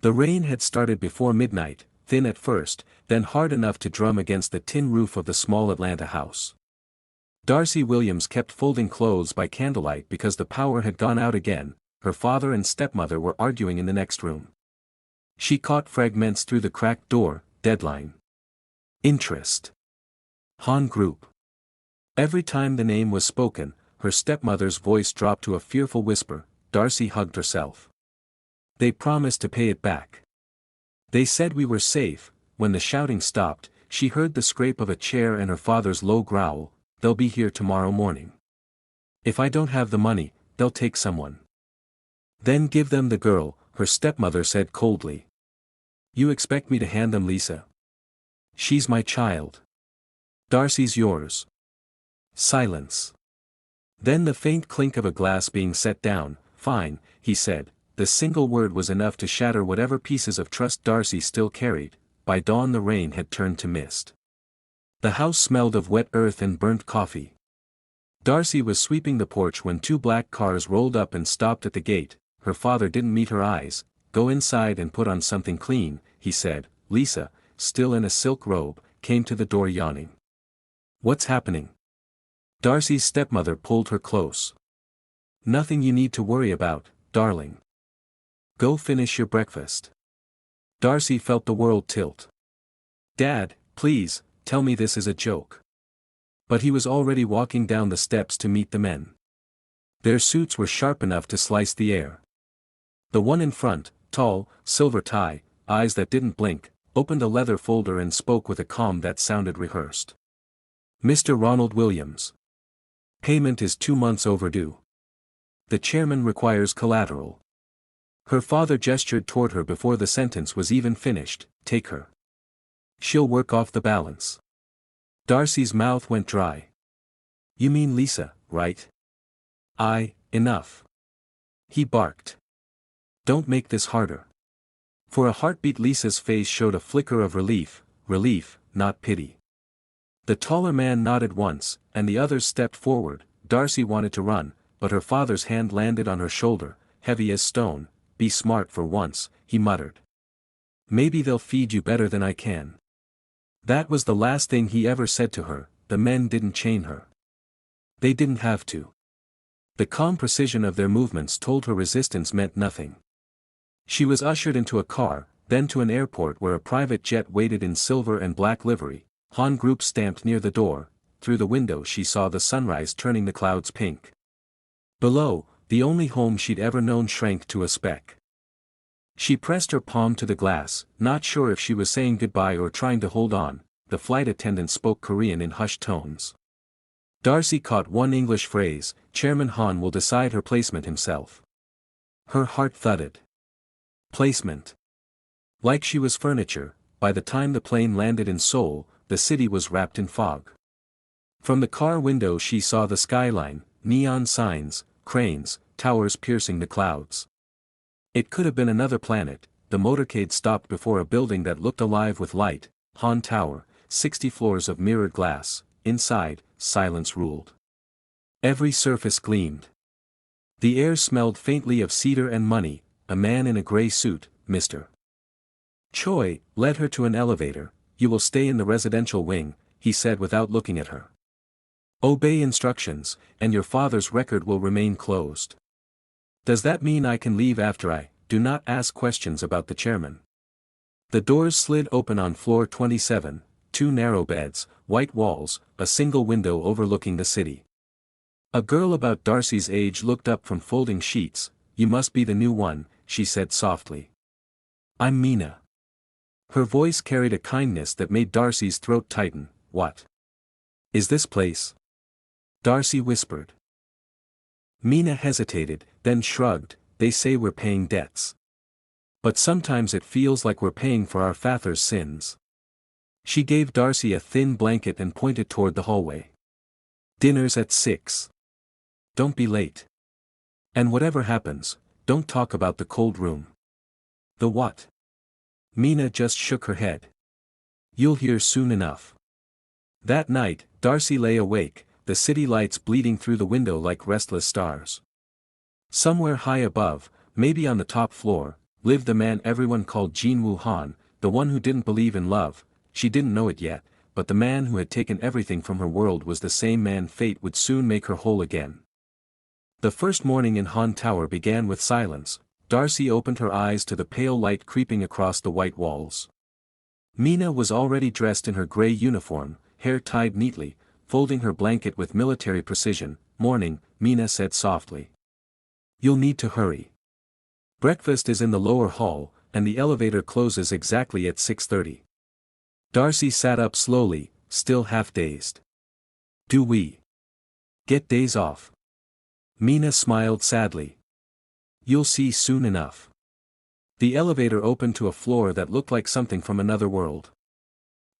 The rain had started before midnight, thin at first, then hard enough to drum against the tin roof of the small Atlanta house. Darcy Williams kept folding clothes by candlelight because the power had gone out again. Her father and stepmother were arguing in the next room. She caught fragments through the cracked door. Deadline. Interest. Han Group. Every time the name was spoken, her stepmother's voice dropped to a fearful whisper. Darcy hugged herself. They promised to pay it back. They said we were safe. When the shouting stopped, she heard the scrape of a chair and her father's low growl. They'll be here tomorrow morning. If I don't have the money, they'll take someone. Then give them the girl, her stepmother said coldly. You expect me to hand them Lisa? She's my child. Darcy's yours. Silence. Then the faint clink of a glass being set down. Fine, he said. The single word was enough to shatter whatever pieces of trust Darcy still carried. By dawn the rain had turned to mist. The house smelled of wet earth and burnt coffee. Darcy was sweeping the porch when two black cars rolled up and stopped at the gate. Her father didn't meet her eyes. Go inside and put on something clean, he said. Lisa, still in a silk robe, came to the door yawning. What's happening? Darcy's stepmother pulled her close. Nothing you need to worry about, darling. Go finish your breakfast. Darcy felt the world tilt. Dad, please, tell me this is a joke. But he was already walking down the steps to meet the men. Their suits were sharp enough to slice the air. The one in front, tall, silver tie, eyes that didn't blink, opened a leather folder and spoke with a calm that sounded rehearsed. Mr. Ronald Williams. Payment is 2 months overdue. The chairman requires collateral. Her father gestured toward her before the sentence was even finished. Take her. She'll work off the balance. Darcy's mouth went dry. You mean Lisa, right? Enough. He barked. Don't make this harder. For a heartbeat Lisa's face showed a flicker of relief, not pity. The taller man nodded once, and the others stepped forward. Darcy wanted to run, but her father's hand landed on her shoulder, heavy as stone. Be smart for once, he muttered. Maybe they'll feed you better than I can. That was the last thing he ever said to her. The men didn't chain her. They didn't have to. The calm precision of their movements told her resistance meant nothing. She was ushered into a car, then to an airport where a private jet waited in silver and black livery. Han Group stamped near the door. Through the window she saw the sunrise turning the clouds pink. Below, the only home she'd ever known shrank to a speck. She pressed her palm to the glass, not sure if she was saying goodbye or trying to hold on. The flight attendant spoke Korean in hushed tones. Darcy caught one English phrase, Chairman Han will decide her placement himself. Her heart thudded. Placement. Like she was furniture. By the time the plane landed in Seoul, the city was wrapped in fog. From the car window she saw the skyline, neon signs, cranes, towers piercing the clouds. It could have been another planet. The motorcade stopped before a building that looked alive with light. Han Tower, 60 floors of mirrored glass. Inside, silence ruled. Every surface gleamed. The air smelled faintly of cedar and money. A man in a gray suit, Mr. Choi, led her to an elevator. You will stay in the residential wing, he said without looking at her. Obey instructions, and your father's record will remain closed. Does that mean I can leave after I do not ask questions about the chairman? The doors slid open on floor 27, 2 narrow beds, white walls, a single window overlooking the city. A girl about Darcy's age looked up from folding sheets. You must be the new one, she said softly. I'm Mina. Her voice carried a kindness that made Darcy's throat tighten. What is this place? Darcy whispered. Mina hesitated, then shrugged. They say we're paying debts. But sometimes it feels like we're paying for our father's sins. She gave Darcy a thin blanket and pointed toward the hallway. Dinner's at 6. Don't be late. And whatever happens, don't talk about the cold room. The what? Mina just shook her head. You'll hear soon enough. That night, Darcy lay awake, the city lights bleeding through the window like restless stars. Somewhere high above, maybe on the top floor, lived the man everyone called Jin-woo Han, the one who didn't believe in love. She didn't know it yet, but the man who had taken everything from her world was the same man fate would soon make her whole again. The first morning in Han Tower began with silence. Darcy opened her eyes to the pale light creeping across the white walls. Mina was already dressed in her gray uniform, hair tied neatly, folding her blanket with military precision. "Morning," Mina said softly. "You'll need to hurry. Breakfast is in the lower hall, and the elevator closes exactly at 6:30. Darcy sat up slowly, still half dazed. "Do we get days off?" Mina smiled sadly. "You'll see soon enough." The elevator opened to a floor that looked like something from another world.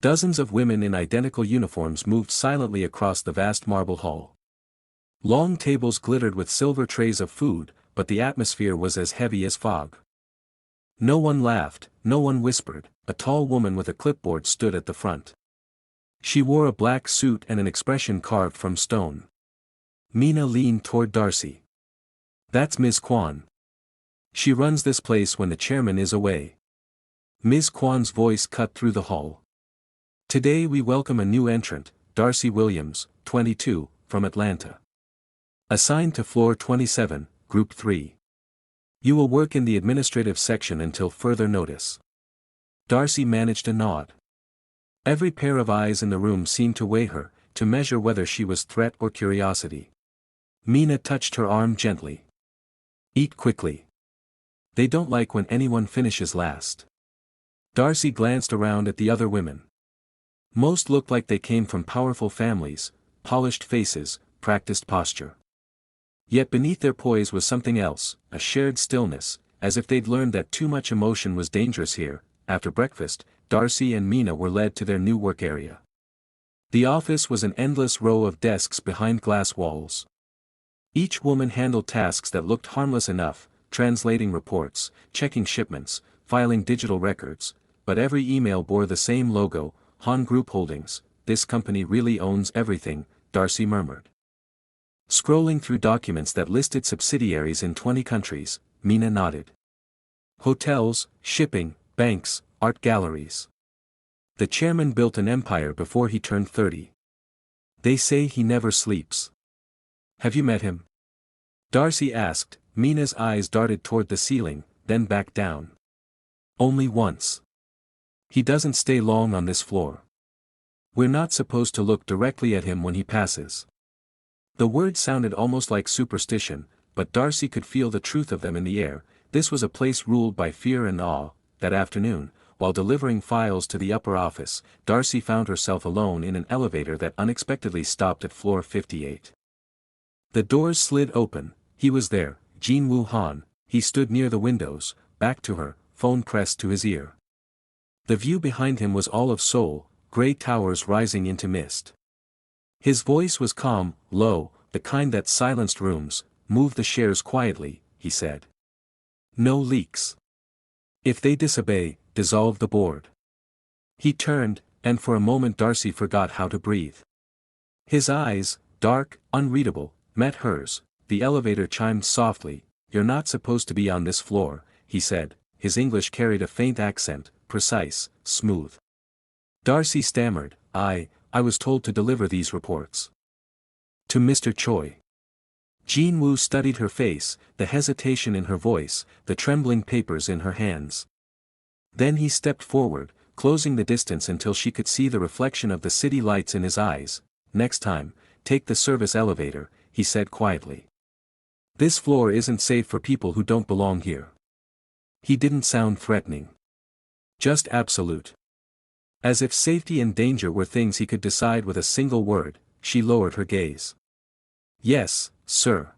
Dozens of women in identical uniforms moved silently across the vast marble hall. Long tables glittered with silver trays of food, but the atmosphere was as heavy as fog. No one laughed, no one whispered. A tall woman with a clipboard stood at the front. She wore a black suit and an expression carved from stone. Mina leaned toward Darcy. "That's Ms. Kwan. She runs this place when the chairman is away." Ms. Kwan's voice cut through the hall. "Today we welcome a new entrant, Darcy Williams, 22, from Atlanta. Assigned to floor 27, group 3. You will work in the administrative section until further notice." Darcy managed a nod. Every pair of eyes in the room seemed to weigh her, to measure whether she was threat or curiosity. Mina touched her arm gently. "Eat quickly. They don't like when anyone finishes last." Darcy glanced around at the other women. Most looked like they came from powerful families, polished faces, practiced posture. Yet beneath their poise was something else, a shared stillness, as if they'd learned that too much emotion was dangerous here. After breakfast, Darcy and Mina were led to their new work area. The office was an endless row of desks behind glass walls. Each woman handled tasks that looked harmless enough, translating reports, checking shipments, filing digital records, but every email bore the same logo, Han Group Holdings. "This company really owns everything," Darcy murmured. Scrolling through documents that listed subsidiaries in 20 countries, Mina nodded. Hotels, shipping, banks, art galleries. The chairman built an empire before he turned 30. They say he never sleeps. "Have you met him?" Darcy asked. Mina's eyes darted toward the ceiling, then back down. "Only once. He doesn't stay long on this floor. We're not supposed to look directly at him when he passes." The words sounded almost like superstition, but Darcy could feel the truth of them in the air. This was a place ruled by fear and awe. That afternoon, while delivering files to the upper office, Darcy found herself alone in an elevator that unexpectedly stopped at floor 58. The doors slid open. He was there, Jin-woo Han. He stood near the windows, back to her, phone pressed to his ear. The view behind him was all of Seoul, gray towers rising into mist. His voice was calm, low, the kind that silenced rooms. "Move the shares quietly," he said. "No leaks. If they disobey, dissolve the board." He turned, and for a moment Darcy forgot how to breathe. His eyes, dark, unreadable, met hers. The elevator chimed softly. "You're not supposed to be on this floor," he said. His English carried a faint accent, precise, smooth. Darcy stammered, I was told to deliver these reports to Mr. Choi." Jin-woo studied her face, the hesitation in her voice, the trembling papers in her hands. Then he stepped forward, closing the distance until she could see the reflection of the city lights in his eyes. "Next time, take the service elevator," he said quietly. "This floor isn't safe for people who don't belong here." He didn't sound threatening. Just absolute. As if safety and danger were things he could decide with a single word, she lowered her gaze. "Yes, sir."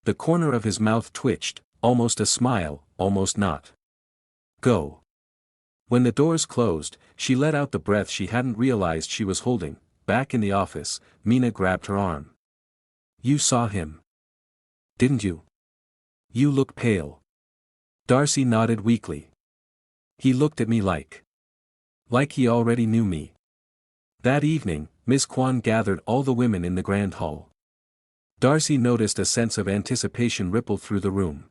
The corner of his mouth twitched, almost a smile, almost not. "Go." When the doors closed, she let out the breath she hadn't realized she was holding. Back in the office, Mina grabbed her arm. "You saw him, didn't you? You look pale." Darcy nodded weakly. "He looked at me like he already knew me." That evening, Miss Kwan gathered all the women in the grand hall. Darcy noticed a sense of anticipation ripple through the room.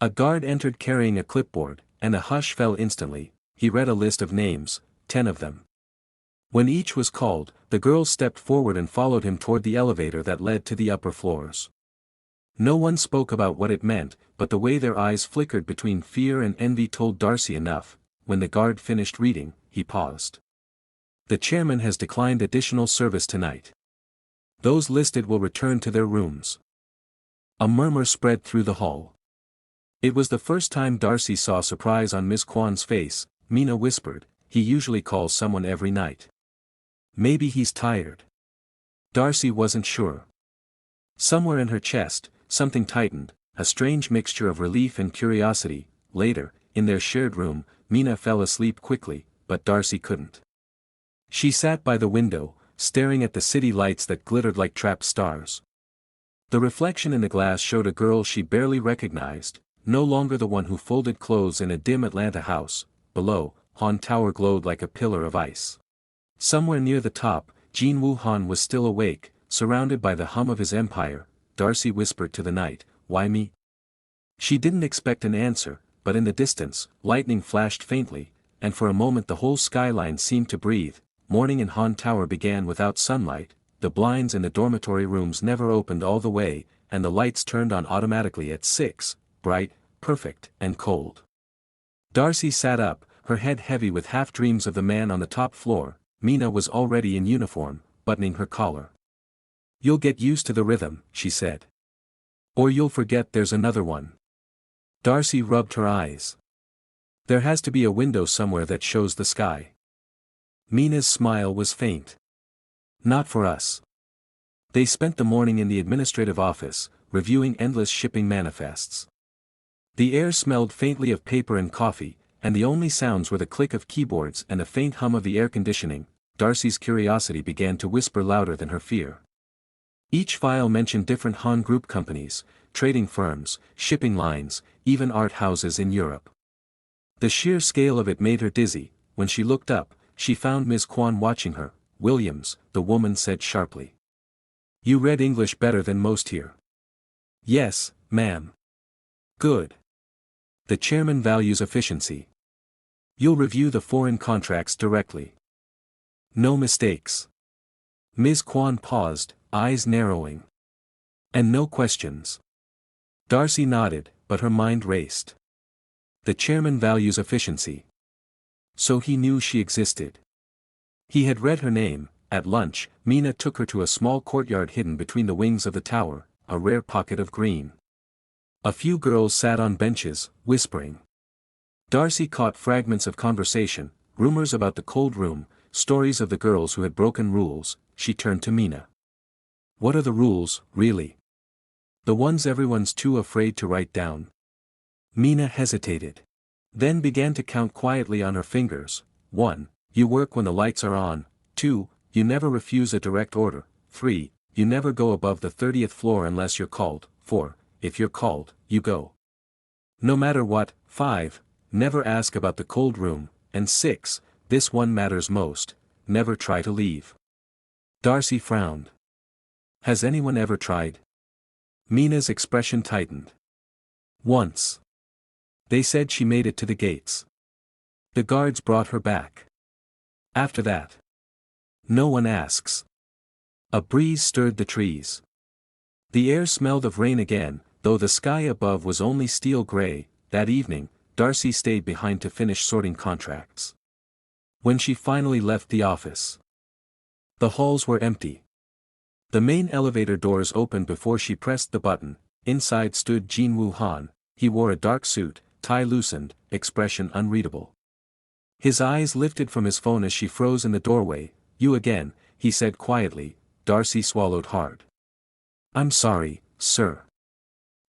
A guard entered carrying a clipboard, and a hush fell instantly. He read a list of names, 10 of them. When each was called, the girls stepped forward and followed him toward the elevator that led to the upper floors. No one spoke about what it meant, but the way their eyes flickered between fear and envy told Darcy enough. When the guard finished reading, he paused. The chairman has declined additional service tonight. Those listed will return to their rooms. A murmur spread through the hall. It was the first time Darcy saw surprise on Ms. Kwan's face. Mina whispered, "He usually calls someone every night. Maybe he's tired." Darcy wasn't sure. Somewhere in her chest, something tightened, a strange mixture of relief and curiosity. Later, in their shared room, Mina fell asleep quickly, but Darcy couldn't. She sat by the window, staring at the city lights that glittered like trapped stars. The reflection in the glass showed a girl she barely recognized, no longer the one who folded clothes in a dim Atlanta house. Below, Han Tower glowed like a pillar of ice. Somewhere near the top, Jin-woo Han was still awake, surrounded by the hum of his empire. Darcy whispered to the night, "Why me?" She didn't expect an answer, but in the distance, lightning flashed faintly, and for a moment the whole skyline seemed to breathe. Morning in Han Tower began without sunlight. The blinds in the dormitory rooms never opened all the way, and the lights turned on automatically at 6, bright, perfect, and cold. Darcy sat up, her head heavy with half-dreams of the man on the top floor. Mina was already in uniform, buttoning her collar. "You'll get used to the rhythm," she said. "Or you'll forget there's another one." Darcy rubbed her eyes. "There has to be a window somewhere that shows the sky." Mina's smile was faint. "Not for us." They spent the morning in the administrative office, reviewing endless shipping manifests. The air smelled faintly of paper and coffee, and the only sounds were the click of keyboards and a faint hum of the air conditioning. Darcy's curiosity began to whisper louder than her fear. Each file mentioned different Han Group companies, trading firms, shipping lines, even art houses in Europe. The sheer scale of it made her dizzy. When she looked up, she found Ms. Kwan watching her. "Williams," the woman said sharply. "You read English better than most here." "Yes, ma'am." "Good. The chairman values efficiency. You'll review the foreign contracts directly. No mistakes." Ms. Kwan paused, eyes narrowing. "And no questions." Darcy nodded, but her mind raced. The chairman values efficiency. So he knew she existed. He had read her name. At lunch, Mina took her to a small courtyard hidden between the wings of the tower, a rare pocket of green. A few girls sat on benches, whispering. Darcy caught fragments of conversation, rumors about the cold room, stories of the girls who had broken rules. She turned to Mina. "What are the rules, really? The ones everyone's too afraid to write down?" Mina hesitated. Then began to count quietly on her fingers. 1. You work when the lights are on. 2. You never refuse a direct order. 3. You never go above the 30th floor unless you're called. 4. If you're called, you go. No matter what. 5. Never ask about the cold room. And 6. This one matters most. Never try to leave. Darcy frowned. Has anyone ever tried? Mina's expression tightened. Once. They said she made it to the gates. The guards brought her back. After that. No one asks. A breeze stirred the trees. The air smelled of rain again, though the sky above was only steel gray. That evening, Darcy stayed behind to finish sorting contracts. When she finally left the office, the halls were empty. The main elevator doors opened before she pressed the button. Inside stood Jin-woo Han. He wore a dark suit, tie loosened, expression unreadable. His eyes lifted from his phone as she froze in the doorway. "You again," he said quietly. Darcy swallowed hard. "I'm sorry, sir.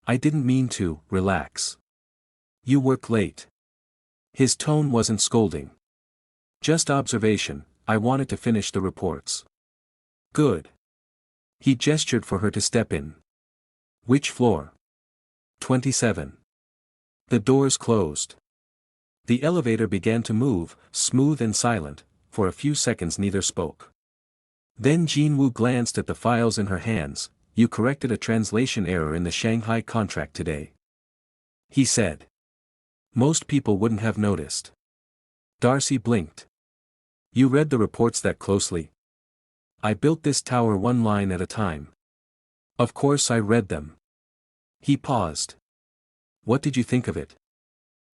I didn't mean to." "Relax. You work late." His tone wasn't scolding. Just observation. I wanted to finish the reports. Good. He gestured for her to step in. Which floor? 27. The doors closed. The elevator began to move, smooth and silent. For a few seconds neither spoke. Then Jin-woo glanced at the files in her hands. "You corrected a translation error in the Shanghai contract today." he said. Most people wouldn't have noticed. Darcy blinked. You read the reports that closely? I built this tower one line at a time. Of course I read them. He paused. What did you think of it?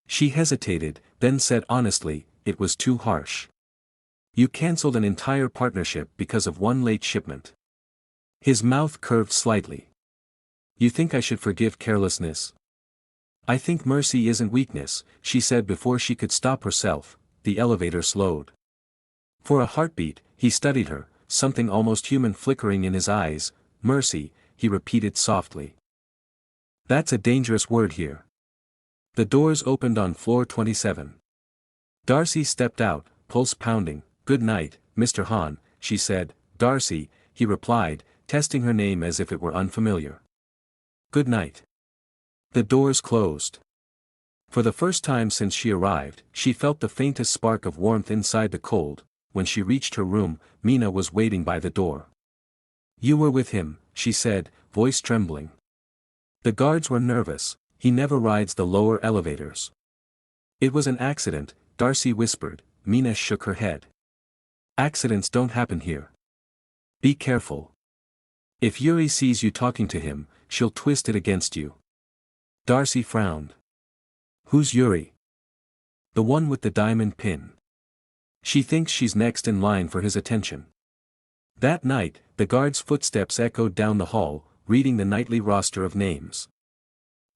She hesitated, then said honestly, it was too harsh. You cancelled an entire partnership because of one late shipment. His mouth curved slightly. You think I should forgive carelessness? I think mercy isn't weakness, she said before she could stop herself. The elevator slowed. For a heartbeat, he studied her, something almost human flickering in his eyes. Mercy, he repeated softly. That's a dangerous word here. The doors opened on floor 27. Darcy stepped out, pulse pounding. Good night, Mr. Han, she said. Darcy, he replied, testing her name as if it were unfamiliar. Good night. The doors closed. For the first time since she arrived, she felt the faintest spark of warmth inside the cold. When she reached her room, Mina was waiting by the door. You were with him, she said, voice trembling. The guards were nervous. He never rides the lower elevators. It was an accident, Darcy whispered. Mina shook her head. Accidents don't happen here. Be careful. If Yuri sees you talking to him, she'll twist it against you. Darcy frowned. Who's Yuri? The one with the diamond pin. She thinks she's next in line for his attention. That night, the guard's footsteps echoed down the hall, reading the nightly roster of names.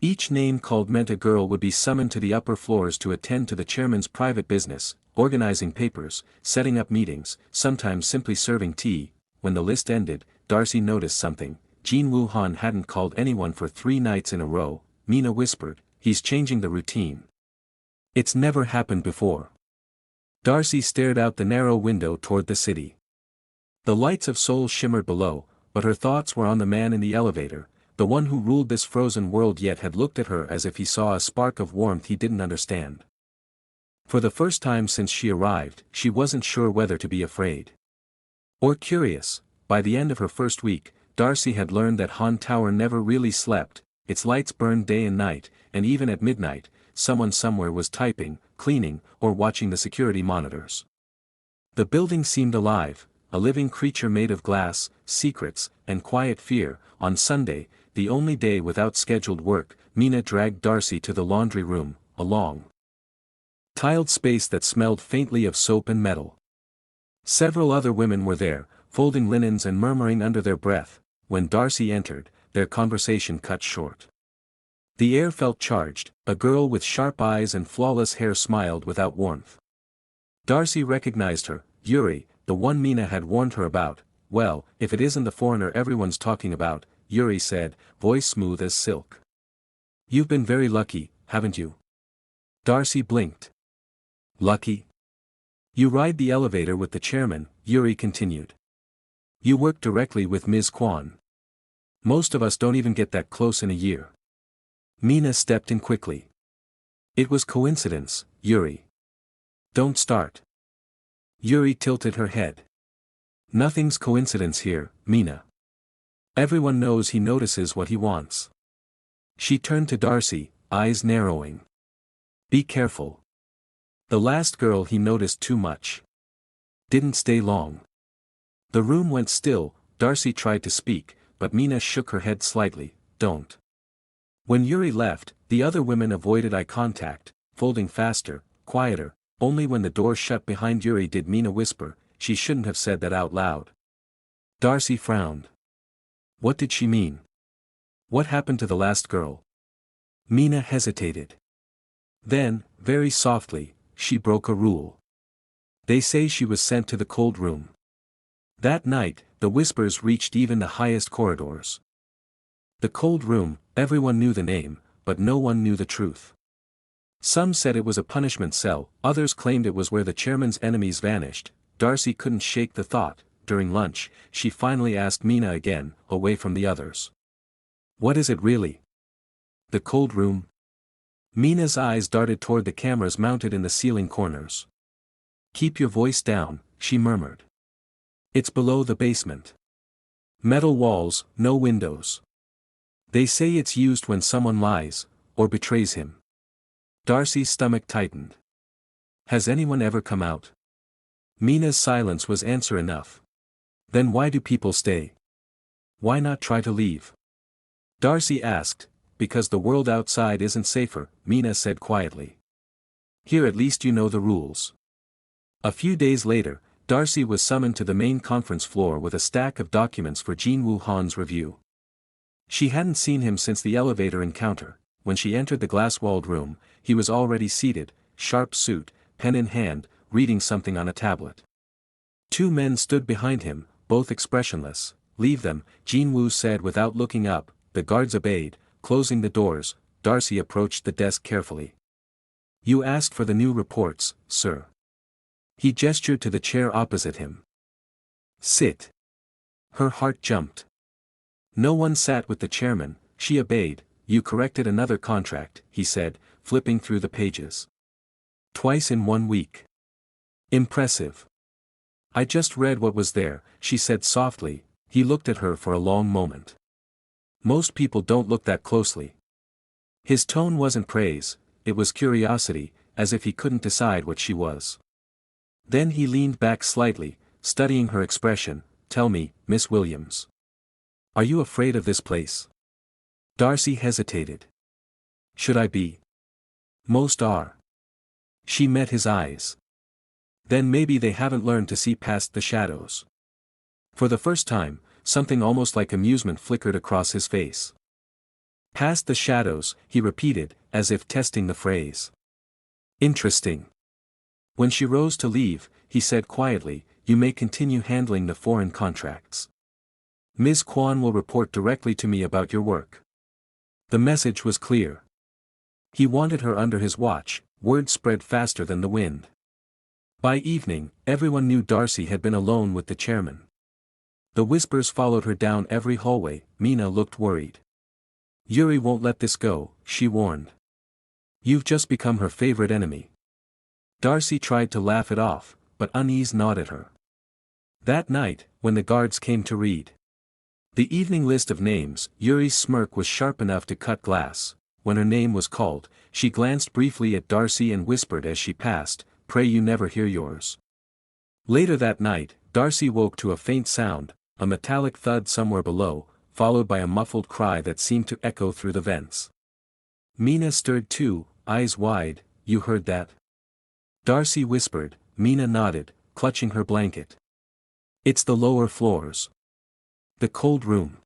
Each name called meant a girl would be summoned to the upper floors to attend to the chairman's private business, organizing papers, setting up meetings, sometimes simply serving tea. When the list ended, Darcy noticed something. Jin-woo Han hadn't called anyone for 3 nights in a row. Mina whispered, he's changing the routine. It's never happened before. Darcy stared out the narrow window toward the city. The lights of Seoul shimmered below, but her thoughts were on the man in the elevator, the one who ruled this frozen world yet had looked at her as if he saw a spark of warmth he didn't understand. For the first time since she arrived, she wasn't sure whether to be afraid or curious. By the end of her first week, Darcy had learned that Han Tower never really slept. Its lights burned day and night, and even at midnight, someone somewhere was typing, cleaning, or watching the security monitors. The building seemed alive, a living creature made of glass, secrets, and quiet fear. On Sunday, the only day without scheduled work, Mina dragged Darcy to the laundry room, a long, tiled space that smelled faintly of soap and metal. Several other women were there, folding linens and murmuring under their breath. When Darcy entered, their conversation cut short. The air felt charged. A girl with sharp eyes and flawless hair smiled without warmth. Darcy recognized her. Yuri, the one Mina had warned her about. Well, if it isn't the foreigner everyone's talking about, Yuri said, voice smooth as silk. You've been very lucky, haven't you? Darcy blinked. Lucky? You ride the elevator with the chairman, Yuri continued. You work directly with Ms. Kwan. Most of us don't even get that close in a year. Mina stepped in quickly. It was coincidence, Yuri. Don't start. Yuri tilted her head. Nothing's coincidence here, Mina. Everyone knows he notices what he wants. She turned to Darcy, eyes narrowing. Be careful. The last girl he noticed too much. Didn't stay long. The room went still. Darcy tried to speak, but Mina shook her head slightly. Don't. When Yuri left, the other women avoided eye contact, folding faster, quieter. Only when the door shut behind Yuri did Mina whisper, she shouldn't have said that out loud. Darcy frowned. What did she mean? What happened to the last girl? Mina hesitated. Then, very softly, she broke a rule. They say she was sent to the cold room. That night, the whispers reached even the highest corridors. The cold room, everyone knew the name, but no one knew the truth. Some said it was a punishment cell, others claimed it was where the chairman's enemies vanished. Darcy couldn't shake the thought. During lunch, she finally asked Mina again, away from the others. What is it really? The cold room? Mina's eyes darted toward the cameras mounted in the ceiling corners. Keep your voice down, she murmured. It's below the basement. Metal walls, no windows. They say it's used when someone lies, or betrays him. Darcy's stomach tightened. Has anyone ever come out? Mina's silence was answer enough. Then why do people stay? Why not try to leave? Darcy asked. Because the world outside isn't safer, Mina said quietly. Here at least you know the rules. A few days later, Darcy was summoned to the main conference floor with a stack of documents for Jin-woo Han's review. She hadn't seen him since the elevator encounter. When she entered the glass-walled room, he was already seated, sharp suit, pen in hand, reading something on a tablet. Two men stood behind him, both expressionless. Leave them, Jin-woo said without looking up. The guards obeyed. Closing the doors, Darcy approached the desk carefully. You asked for the new reports, sir. He gestured to the chair opposite him. Sit. Her heart jumped. No one sat with the chairman. She obeyed. You corrected another contract, he said, flipping through the pages. Twice in 1 week. Impressive. I just read what was there, she said softly. He looked at her for a long moment. Most people don't look that closely. His tone wasn't praise, it was curiosity, as if he couldn't decide what she was. Then he leaned back slightly, studying her expression. Tell me, Miss Williams. Are you afraid of this place? Darcy hesitated. Should I be? Most are. She met his eyes. Then maybe they haven't learned to see past the shadows. For the first time, something almost like amusement flickered across his face. Past the shadows, he repeated, as if testing the phrase. Interesting. When she rose to leave, he said quietly, you may continue handling the foreign contracts. Ms. Kwan will report directly to me about your work. The message was clear. He wanted her under his watch. Word spread faster than the wind. By evening, everyone knew Darcy had been alone with the chairman. The whispers followed her down every hallway. Mina looked worried. Yuri won't let this go, she warned. You've just become her favorite enemy. Darcy tried to laugh it off, but unease gnawed at her. That night, when the guards came to read the evening list of names, Yuri's smirk was sharp enough to cut glass. When her name was called, she glanced briefly at Darcy and whispered as she passed, pray you never hear yours. Later that night, Darcy woke to a faint sound, a metallic thud somewhere below, followed by a muffled cry that seemed to echo through the vents. Mina stirred too, eyes wide. You heard that? Darcy whispered. Mina nodded, clutching her blanket. It's the lower floors. The cold room.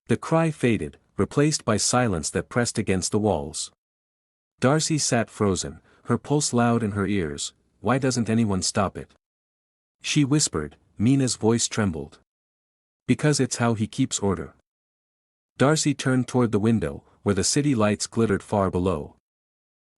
The cry faded, replaced by silence that pressed against the walls. Darcy sat frozen, her pulse loud in her ears. Why doesn't anyone stop it? She whispered. Mina's voice trembled. Because it's how he keeps order. Darcy turned toward the window, where the city lights glittered far below.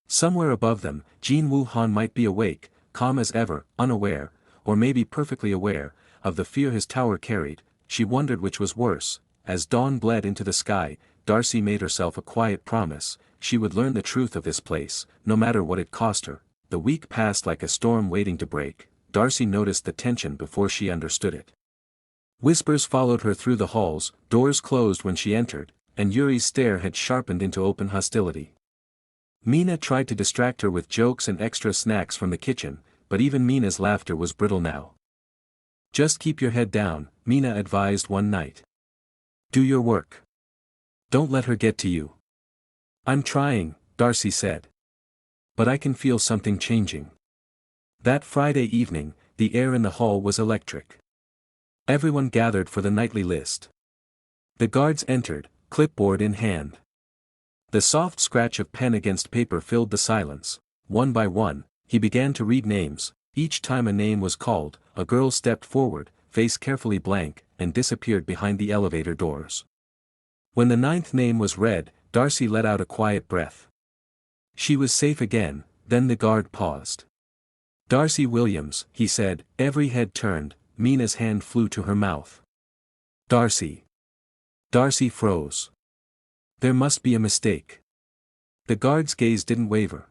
Somewhere above them, Jin-woo Han might be awake, calm as ever, unaware, or maybe perfectly aware, of the fear his tower carried. She wondered which was worse. As dawn bled into the sky, Darcy made herself a quiet promise. She would learn the truth of this place, no matter what it cost her. The week passed like a storm waiting to break. Darcy noticed the tension before she understood it. Whispers followed her through the halls, doors closed when she entered, and Yuri's stare had sharpened into open hostility. Mina tried to distract her with jokes and extra snacks from the kitchen, but even Mina's laughter was brittle now. Just keep your head down, Mina advised one night. Do your work. Don't let her get to you. I'm trying, Darcy said. But I can feel something changing. That Friday evening, the air in the hall was electric. Everyone gathered for the nightly list. The guards entered, clipboard in hand. The soft scratch of pen against paper filled the silence. One by one, he began to read names. Each time a name was called, a girl stepped forward, face carefully blank, and disappeared behind the elevator doors. When the 9th name was read, Darcy let out a quiet breath. She was safe again. Then the guard paused. Darcy Williams, he said. Every head turned. Mina's hand flew to her mouth. Darcy. Darcy froze. There must be a mistake. The guard's gaze didn't waver.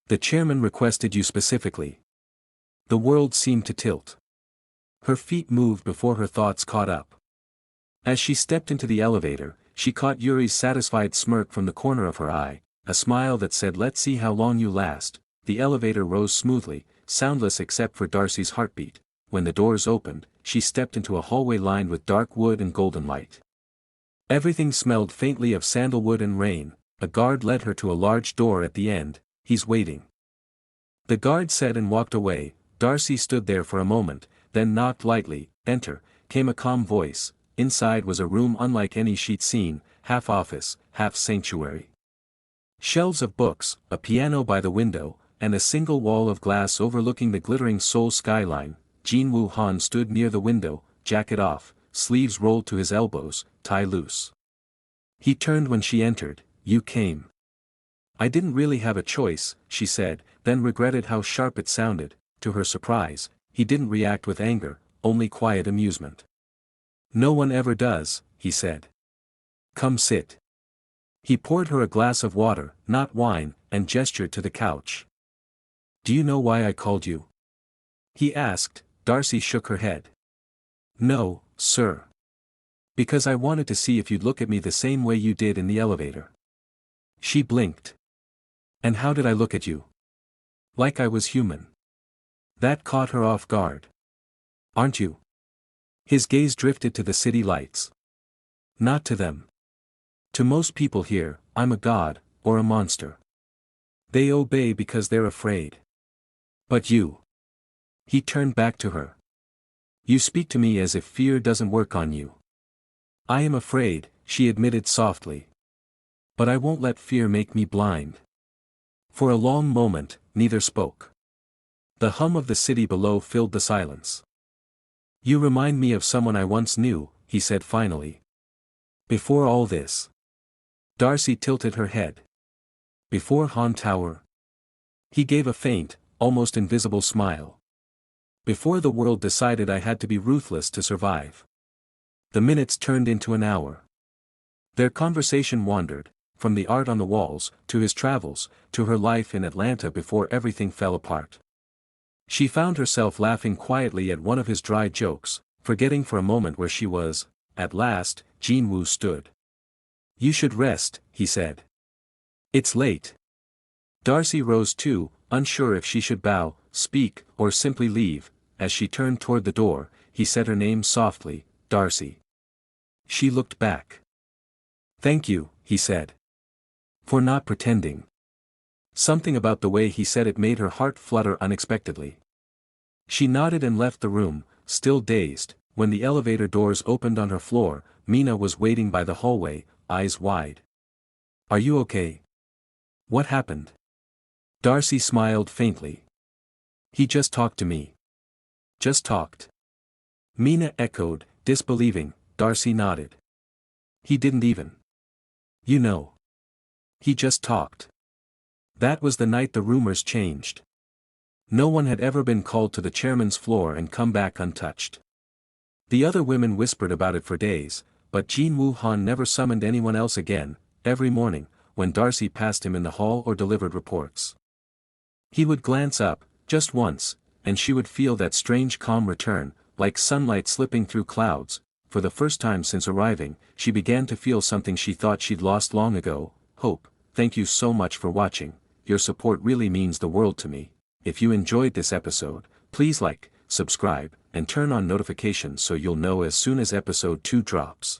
The chairman requested you specifically. The world seemed to tilt. Her feet moved before her thoughts caught up. As she stepped into the elevator, she caught Yuri's satisfied smirk from the corner of her eye. a smile that said let's see how long you last. The elevator rose smoothly, soundless except for Darcy's heartbeat. When the doors opened, she stepped into a hallway lined with dark wood and golden light. Everything smelled faintly of sandalwood and rain. A guard led her to a large door at the end. He's waiting. The guard said and walked away. Darcy stood there for a moment, then knocked lightly. Enter, came a calm voice. Inside was a room unlike any she'd seen, half office, half sanctuary. Shelves of books, a piano by the window, and a single wall of glass overlooking the glittering Seoul skyline. Jin-woo stood near the window, jacket off, sleeves rolled to his elbows, tie loose. He turned when she entered. You came. I didn't really have a choice, she said, then regretted how sharp it sounded. To her surprise, he didn't react with anger, only quiet amusement. No one ever does, he said. Come sit. He poured her a glass of water, not wine, and gestured to the couch. Do you know why I called you? He asked. Darcy shook her head. No, sir. Because I wanted to see if you'd look at me the same way you did in the elevator. She blinked. And how did I look at you? Like I was human. That caught her off guard. Aren't you? His gaze drifted to the city lights. Not to them. To most people here, I'm a god, or a monster. They obey because they're afraid. But you. He turned back to her. You speak to me as if fear doesn't work on you. I am afraid, she admitted softly. But I won't let fear make me blind. For a long moment, neither spoke. The hum of the city below filled the silence. You remind me of someone I once knew, he said finally. Before all this. Darcy tilted her head. Before Han Tower. He gave a faint, almost invisible smile. Before the world decided I had to be ruthless to survive. The minutes turned into an hour. Their conversation wandered, from the art on the walls, to his travels, to her life in Atlanta before everything fell apart. She found herself laughing quietly at one of his dry jokes, forgetting for a moment where she was. At last, Jin-woo stood. You should rest, he said. It's late. Darcy rose too, unsure if she should bow, speak, or simply leave. As she turned toward the door, he said her name softly, Darcy. She looked back. Thank you, he said. For not pretending. Something about the way he said it made her heart flutter unexpectedly. She nodded and left the room, still dazed. When the elevator doors opened on her floor, Mina was waiting by the hallway, eyes wide. Are you okay? What happened? Darcy smiled faintly. He just talked to me. Just talked. Mina echoed, disbelieving. Darcy nodded. He didn't even. You know. He just talked. That was the night the rumors changed. No one had ever been called to the chairman's floor and come back untouched. The other women whispered about it for days, but Jin-woo never summoned anyone else again. Every morning, when Darcy passed him in the hall or delivered reports, he would glance up, just once, and she would feel that strange calm return, like sunlight slipping through clouds. For the first time since arriving, she began to feel something she thought she'd lost long ago, hope. Thank you so much for watching. Your support really means the world to me. If you enjoyed this episode, please like, subscribe, and turn on notifications so you'll know as soon as episode 2 drops.